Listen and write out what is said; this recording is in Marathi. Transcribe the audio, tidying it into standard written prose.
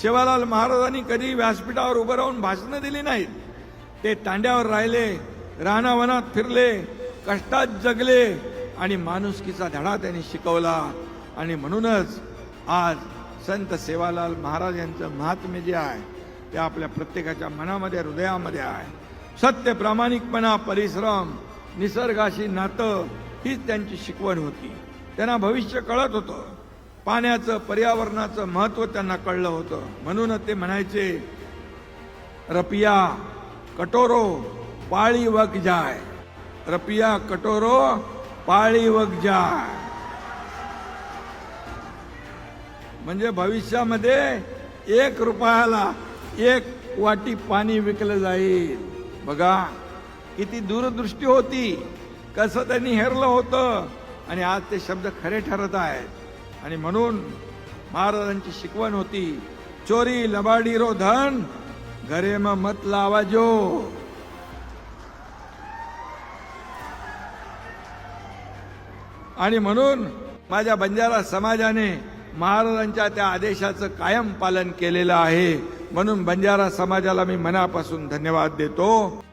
सेवालाल महाराजांनी कधी व्यासपीठावर उभं राहून भाषणं दिली नाहीत. ते तांड्यावर राहिले, रानावनात फिरले, कष्टात जगले आणि माणुसकीचा धडा त्यांनी शिकवला. आणि म्हणूनच आज संत सेवालाल महाराज यांचं महात्म्य जे आहे ते आपल्या प्रत्येकाच्या मनामध्ये, हृदयामध्ये आहे. सत्य, प्रामाणिकपणा, परिश्रम, निसर्गाशी नातं हीच त्यांची शिकवण होती. त्यांना भविष्य कळत होतं. पाण्याचं, पर्यावरणाचं महत्त्व त्यांना कळलं होतं. म्हणूनच ते म्हणायचे, रपिया कटोरो पाळी वग जाय, रपिया कटोरो पाळी वग जाय. म्हणजे भविष्यामध्ये 1 रुपयाला 1 वाटी पाणी विकलं जाईल. बघा किती दूरदृष्टी होती, कसं त्यांनी हेरलं होतं. आणि आज ते शब्द खरे ठरत आहेत. आणि म्हणून महाराजांची शिकवण होती, चोरी लबाडी रो धन घरे मत लावाजो. आणि म्हणून माझ्या बंजारा समाजाने महाराजांच्या त्या आदेशाचं कायम पालन केलेलं आहे. म्हणून बंजारा समाजाला मी मनापासून धन्यवाद देतो.